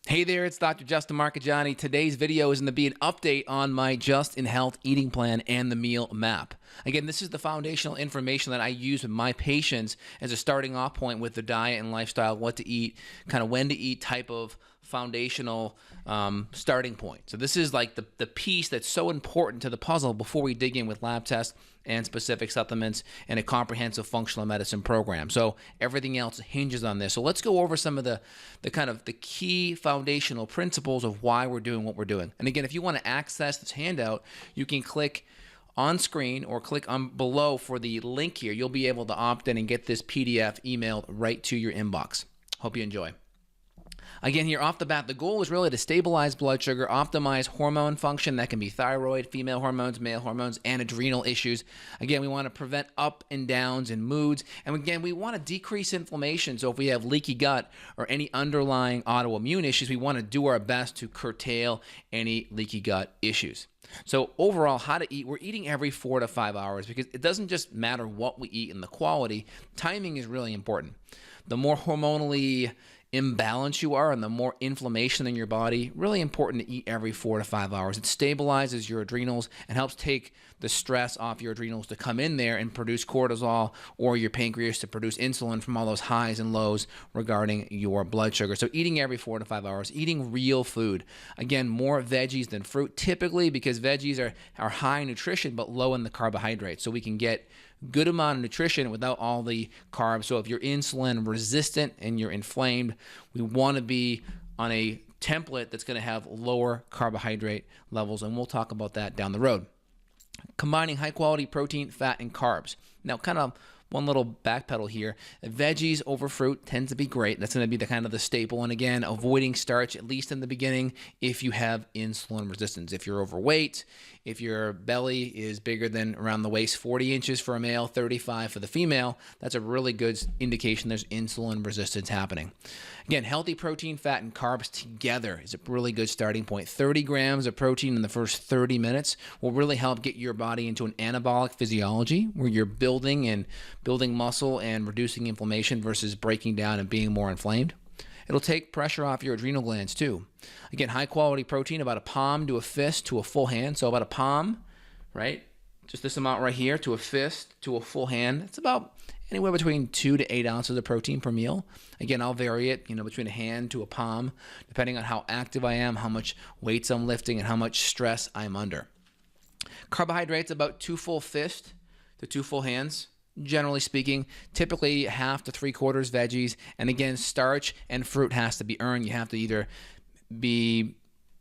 Hey there, it's Dr. Justin Marchegiani. Today's video is going to be an update on my Just in Health eating plan and the meal map. Again, this is the foundational information that I use with my patients as a starting off point with the diet and lifestyle, what to eat, kind of when to eat type of foundational starting point. So this is like the piece that's so important to the puzzle before we dig in with lab tests and specific supplements and a comprehensive functional medicine program. So everything else hinges on this. So let's go over some of the key foundational principles of why we're doing what we're doing. And again, if you want to access this handout, you can click on screen or click on below for the link here. You'll be able to opt in and get this PDF emailed right to your inbox. Hope you enjoy. Again, here off the bat, the goal is really to stabilize blood sugar, optimize hormone function. That can be thyroid, female hormones, male hormones, and adrenal issues. Again, we want to prevent up and downs in moods. And again, we want to decrease inflammation. So if we have leaky gut or any underlying autoimmune issues, we want to do our best to curtail any leaky gut issues. So overall, how to eat, we're eating every 4 to 5 hours because it doesn't just matter what we eat and the quality. Timing is really important. The more hormonally imbalanced you are and the more inflammation in your body, really important to eat every 4 to 5 hours. It stabilizes your adrenals and helps take the stress off your adrenals to come in there and produce cortisol, or your pancreas to produce insulin from all those highs and lows regarding your blood sugar. So eating every 4 to 5 hours, eating real food. Again, more veggies than fruit, typically because veggies are high in nutrition but low in the carbohydrates. So we can get good amount of nutrition without all the carbs. So if you're insulin resistant and you're inflamed, we want to be on a template that's going to have lower carbohydrate levels, and we'll talk about that down the road. Combining high quality protein, fat, and carbs. Now, kind of one little backpedal here. Veggies over fruit tends to be great. That's going to be the kind of the staple. And again, avoiding starch, at least in the beginning, if you have insulin resistance. If you're overweight, if your belly is bigger than around the waist, 40 inches for a male, 35 for the female, that's a really good indication there's insulin resistance happening. Again, healthy protein, fat, and carbs together is a really good starting point. 30 grams of protein in the first 30 minutes will really help get your body into an anabolic physiology where you're building muscle and reducing inflammation versus breaking down and being more inflamed. It'll take pressure off your adrenal glands too. Again, high quality protein, about a palm to a fist to a full hand. So about a palm, right? Just this amount right here to a fist to a full hand. It's about anywhere between 2 to 8 ounces of protein per meal. Again, I'll vary it, between a hand to a palm, depending on how active I am, how much weights I'm lifting, and how much stress I'm under. Carbohydrates, about 2 full fists to 2 full hands. Generally speaking, typically half to 3/4 veggies. And again, starch and fruit has to be earned. You have to either be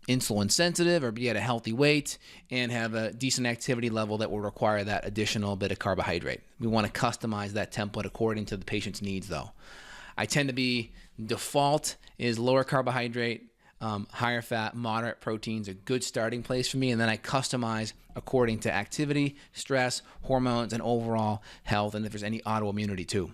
insulin sensitive or be at a healthy weight and have a decent activity level that will require that additional bit of carbohydrate. We want to customize that template according to the patient's needs though. I tend to be, default is lower carbohydrate, higher fat, moderate proteins, a good starting place for me, and then I customize according to activity, stress, hormones, and overall health, and if there's any autoimmunity too.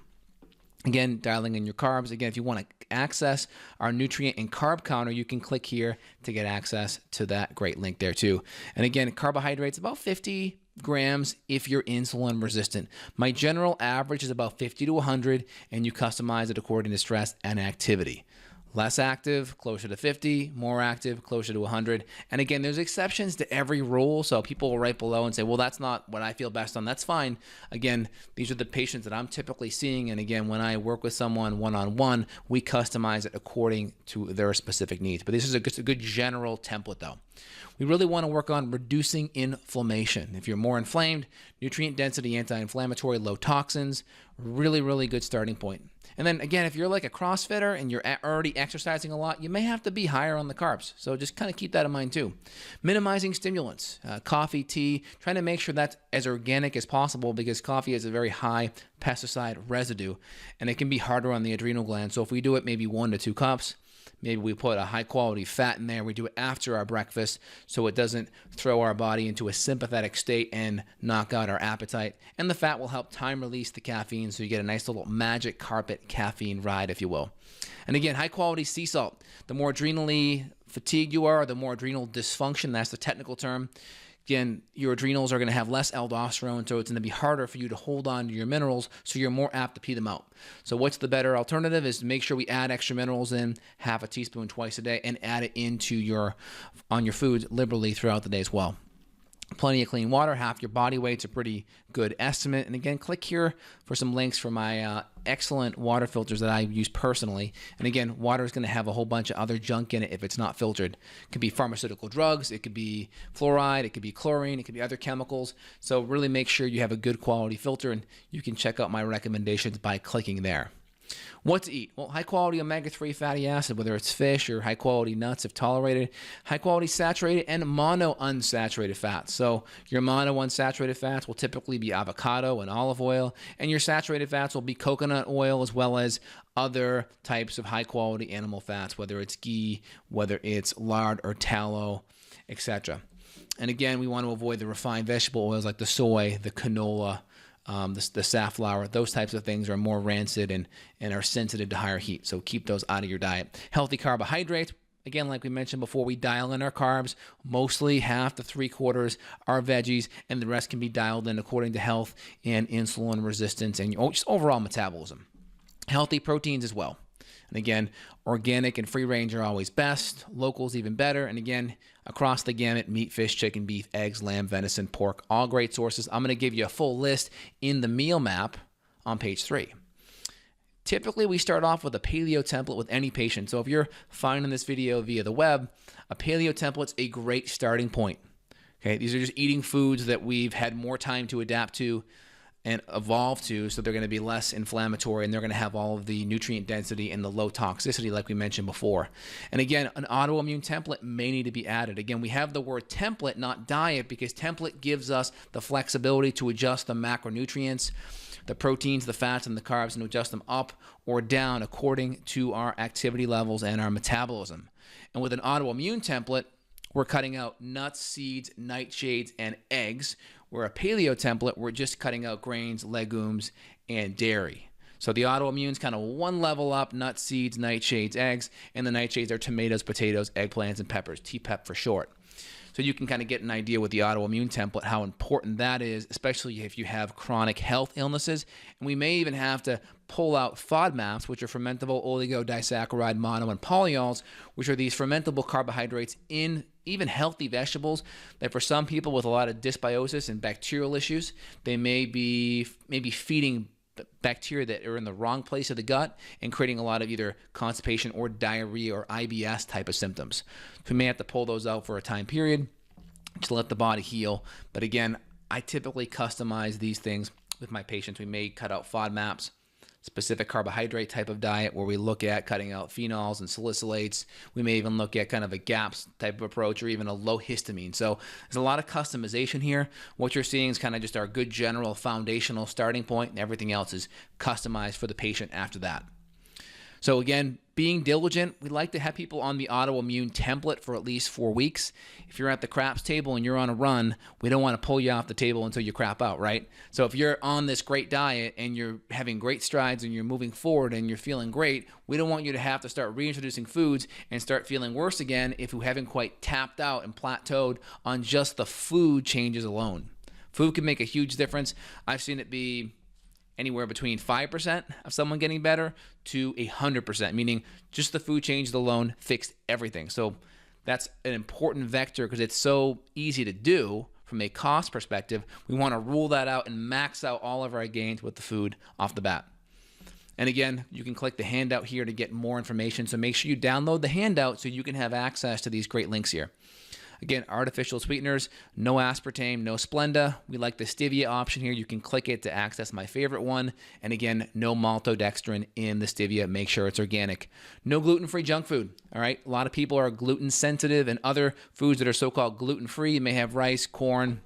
Again, dialing in your carbs. Again, if you want to access our nutrient and carb counter, you can click here to get access to that great link there too. And again, carbohydrates, about 50 grams if you're insulin resistant. My general average is about 50 to 100, and you customize it according to stress and activity. Less active, closer to 50, more active, closer to 100. And again, there's exceptions to every rule. So people will write below and say, well, that's not what I feel best on. That's fine. Again, these are the patients that I'm typically seeing. And again, when I work with someone one-on-one, we customize it according to their specific needs. But this is a good general template though. We really want to work on reducing inflammation. If you're more inflamed, nutrient density, anti-inflammatory, low toxins, really, really good starting point. And then again, if you're like a CrossFitter and you're already exercising a lot, you may have to be higher on the carbs. So just kind of keep that in mind too. Minimizing stimulants, coffee, tea, trying to make sure that's as organic as possible because coffee has a very high pesticide residue and it can be harder on the adrenal gland. So if we do it maybe 1 to 2 cups, maybe we put a high quality fat in there. We do it after our breakfast so it doesn't throw our body into a sympathetic state and knock out our appetite. And the fat will help time release the caffeine so you get a nice little magic carpet caffeine ride, if you will. And again, high quality sea salt. The more adrenally fatigued you are, the more adrenal dysfunction, that's the technical term, Again, your adrenals are going to have less aldosterone, so it's going to be harder for you to hold on to your minerals, so you're more apt to pee them out. So what's the better alternative is to make sure we add extra minerals in, half a teaspoon twice a day, and add it into your foods liberally throughout the day as well. Plenty of clean water, half your body weight's a pretty good estimate. And again, click here for some links for my excellent water filters that I use personally. And again, water is going to have a whole bunch of other junk in it if it's not filtered. It could be pharmaceutical drugs, it could be fluoride, it could be chlorine, it could be other chemicals. So really make sure you have a good quality filter, and you can check out my recommendations by clicking there. What to eat? Well, high quality omega-3 fatty acid, whether it's fish or high quality nuts if tolerated, high quality saturated and mono unsaturated fats. So your mono unsaturated fats will typically be avocado and olive oil, and your saturated fats will be coconut oil as well as other types of high quality animal fats, whether it's ghee, whether it's lard or tallow, etc. And again, we want to avoid the refined vegetable oils like the soy, the canola, the safflower. Those types of things are more rancid and are sensitive to higher heat. So keep those out of your diet. Healthy carbohydrates. Again, like we mentioned before, we dial in our carbs. Mostly half to 3/4 are veggies, and the rest can be dialed in according to health and insulin resistance and just overall metabolism. Healthy proteins as well. And again, organic and free range are always best. Locals even better. And again, across the gamut, meat, fish, chicken, beef, eggs, lamb, venison, pork, all great sources. I'm going to give you a full list in the meal map on page 3. Typically, we start off with a paleo template with any patient. So if you're finding this video via the web, a paleo template's a great starting point. Okay, these are just eating foods that we've had more time to adapt to and evolve to, so they're going to be less inflammatory, and they're going to have all of the nutrient density and the low toxicity like we mentioned before. And again, an autoimmune template may need to be added. Again, we have the word template, not diet, because template gives us the flexibility to adjust the macronutrients, the proteins, the fats, and the carbs, and to adjust them up or down according to our activity levels and our metabolism. And with an autoimmune template, we're cutting out nuts, seeds, nightshades, and eggs. Where a paleo template, we're just cutting out grains, legumes, and dairy. So the autoimmune's kind of one level up: nuts, seeds, nightshades, eggs, and the nightshades are tomatoes, potatoes, eggplants, and peppers, TPEP for short. So you can kind of get an idea with the autoimmune template how important that is, especially if you have chronic health illnesses. And we may even have to pull out FODMAPs, which are fermentable oligodisaccharides, mono, and polyols, which are these fermentable carbohydrates in even healthy vegetables that for some people with a lot of dysbiosis and bacterial issues, they may be feeding bacteria that are in the wrong place of the gut and creating a lot of either constipation or diarrhea or IBS type of symptoms. So we may have to pull those out for a time period to let the body heal. But again, I typically customize these things with my patients. We may cut out FODMAPs, specific carbohydrate type of diet, where we look at cutting out phenols and salicylates. We may even look at kind of a GAPS type of approach, or even a low histamine. So there's a lot of customization here. What you're seeing is kind of just our good general foundational starting point, and everything else is customized for the patient after that. So again, being diligent, we like to have people on the autoimmune template for at least 4 weeks. If you're at the craps table and you're on a run, we don't want to pull you off the table until you crap out, right? So if you're on this great diet and you're having great strides and you're moving forward and you're feeling great, we don't want you to have to start reintroducing foods and start feeling worse again if you haven't quite tapped out and plateaued on just the food changes alone. Food can make a huge difference. I've seen it be anywhere between 5% of someone getting better to 100%, meaning just the food changes alone fixed everything. So that's an important vector because it's so easy to do from a cost perspective. We want to rule that out and max out all of our gains with the food off the bat. And again, you can click the handout here to get more information. So make sure you download the handout so you can have access to these great links here. Again, artificial sweeteners, no aspartame, no Splenda. We like the stevia option here. You can click it to access my favorite one. And again, no maltodextrin in the stevia. Make sure it's organic. No gluten-free junk food. All right. A lot of people are gluten sensitive, and other foods that are so-called gluten-free may have rice, corn,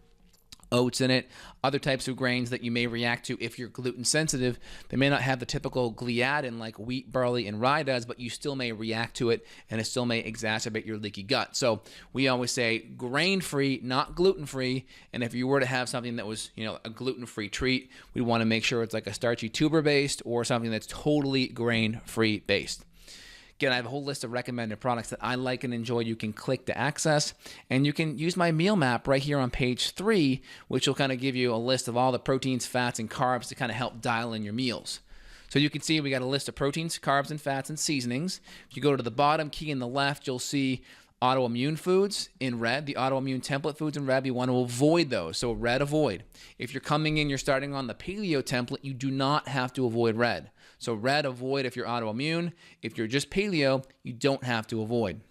oats in it, other types of grains that you may react to if you're gluten sensitive. They may not have the typical gliadin like wheat, barley, and rye does, but you still may react to it, and it still may exacerbate your leaky gut. So we always say grain-free, not gluten-free. And if you were to have something that was, a gluten-free treat, we want to make sure it's like a starchy tuber-based or something that's totally grain-free based. Again, I have a whole list of recommended products that I like and enjoy. You can click to access, and you can use my meal map right here on page 3, which will kind of give you a list of all the proteins, fats, and carbs to kind of help dial in your meals. So you can see we got a list of proteins, carbs, and fats, and seasonings. If you go to the bottom key in the left, you'll see autoimmune foods in red, the autoimmune template foods in red. You want to avoid those. So red, avoid. If you're coming in, you're starting on the paleo template, you do not have to avoid red. So red, avoid if you're autoimmune. If you're just paleo, you don't have to avoid.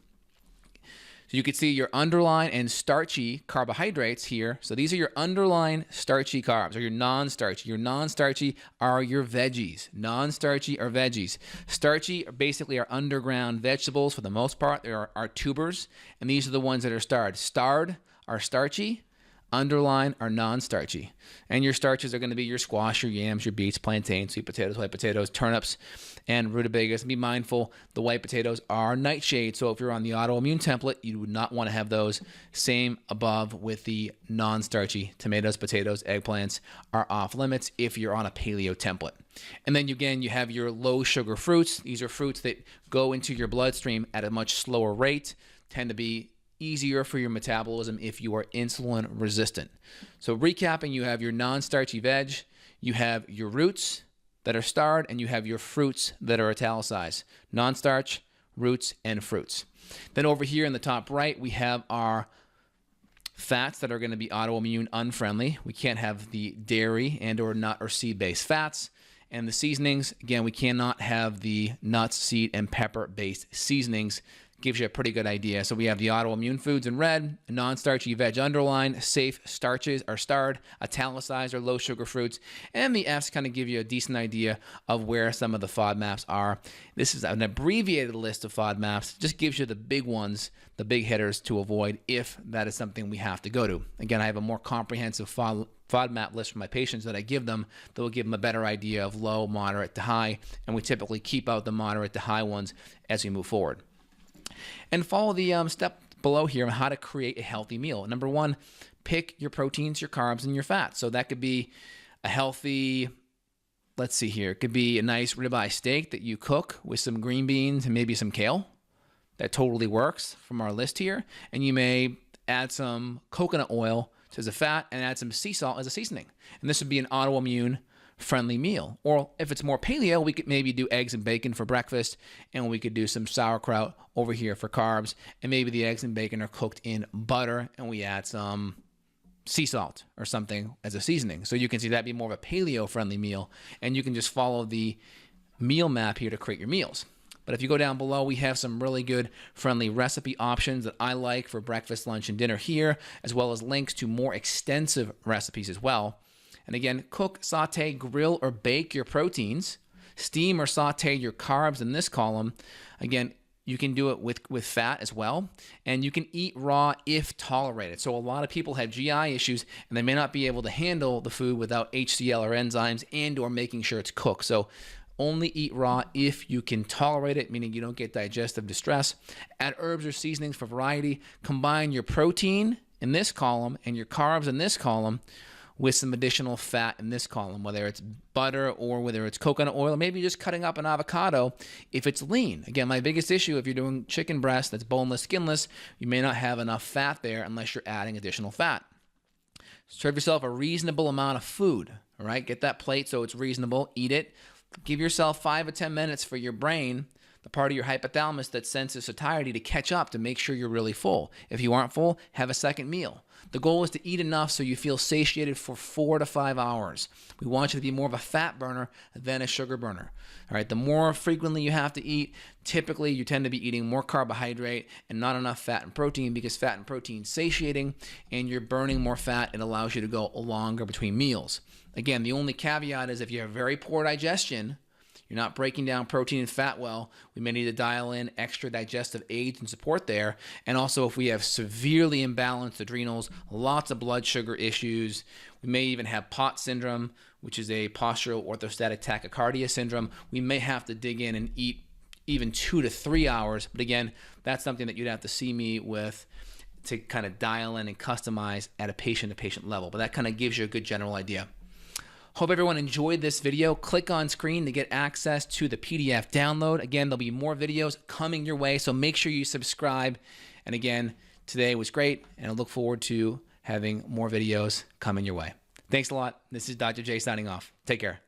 So you can see your underlying and starchy carbohydrates here. So these are your underlying starchy carbs, or your non-starchy. Your non-starchy are your veggies. Non-starchy are veggies. Starchy are basically our underground vegetables for the most part. They are our tubers, and these are the ones that are starred. Starred are starchy. Underline are non-starchy. And your starches are going to be your squash, your yams, your beets, plantains, sweet potatoes, white potatoes, turnips, and rutabagas. And be mindful, the white potatoes are nightshade. So if you're on the autoimmune template, you would not want to have those. Same above with the non-starchy. Tomatoes, potatoes, eggplants are off limits if you're on a paleo template. And then again, you have your low sugar fruits. These are fruits that go into your bloodstream at a much slower rate, tend to be easier for your metabolism if you are insulin resistant. So recapping, you have your non-starchy veg, you have your roots that are starred, and you have your fruits that are italicized. Non-starch, roots, and fruits. Then over here in the top right, we have our fats that are going to be autoimmune unfriendly. We can't have the dairy and or nut or seed-based fats. And the seasonings, again, we cannot have the nuts, seed, and pepper-based seasonings. Gives you a pretty good idea. So we have the autoimmune foods in red, non-starchy veg underline, safe starches are starred, italicized or low sugar fruits, and the F's kind of give you a decent idea of where some of the FODMAPs are. This is an abbreviated list of FODMAPs, just gives you the big ones, the big hitters to avoid if that is something we have to go to. Again, I have a more comprehensive FODMAP list for my patients that I give them that will give them a better idea of low, moderate to high, and we typically keep out the moderate to high ones as we move forward. And follow the step below here on how to create a healthy meal. Number 1, pick your proteins, your carbs, and your fats. So that could be a healthy, let's see here, it could be a nice ribeye steak that you cook with some green beans and maybe some kale. That totally works from our list here. And you may add some coconut oil as a fat and add some sea salt as a seasoning. And this would be an autoimmune friendly meal. Or if it's more paleo, we could maybe do eggs and bacon for breakfast, and we could do some sauerkraut over here for carbs, and maybe the eggs and bacon are cooked in butter and we add some sea salt or something as a seasoning. So you can see that'd be more of a paleo friendly meal, and you can just follow the meal map here to create your meals. But if you go down below, we have some really good friendly recipe options that I like for breakfast, lunch, and dinner here, as well as links to more extensive recipes as well. And again, cook, saute, grill, or bake your proteins. Steam or saute your carbs in this column. Again, you can do it with fat as well. And you can eat raw if tolerated. So a lot of people have GI issues and they may not be able to handle the food without HCl or enzymes and or making sure it's cooked. So only eat raw if you can tolerate it, meaning you don't get digestive distress. Add herbs or seasonings for variety. Combine your protein in this column and your carbs in this column with some additional fat in this column, whether it's butter or whether it's coconut oil, or maybe just cutting up an avocado if it's lean. Again, my biggest issue, if you're doing chicken breast that's boneless, skinless, you may not have enough fat there unless you're adding additional fat. Serve yourself a reasonable amount of food, all right? Get that plate so it's reasonable, eat it. Give yourself 5 or 10 minutes for your brain, the part of your hypothalamus that senses satiety, to catch up to make sure you're really full. If you aren't full, have a second meal. The goal is to eat enough so you feel satiated for 4 to 5 hours. We want you to be more of a fat burner than a sugar burner. All right, the more frequently you have to eat, typically you tend to be eating more carbohydrate and not enough fat and protein, because fat and protein is satiating and you're burning more fat. It allows you to go longer between meals. Again, the only caveat is if you have very poor digestion, you're not breaking down protein and fat well, we may need to dial in extra digestive aids and support there. And also if we have severely imbalanced adrenals, lots of blood sugar issues, we may even have POTS syndrome, which is a postural orthostatic tachycardia syndrome. We may have to dig in and eat even 2 to 3 hours. But again, that's something that you'd have to see me with to kind of dial in and customize at a patient-to-patient level. But that kind of gives you a good general idea. Hope everyone enjoyed this video. Click on screen to get access to the PDF download. Again, there'll be more videos coming your way, so make sure you subscribe. And again, today was great, and I look forward to having more videos coming your way. Thanks a lot. This is Dr. J signing off. Take care.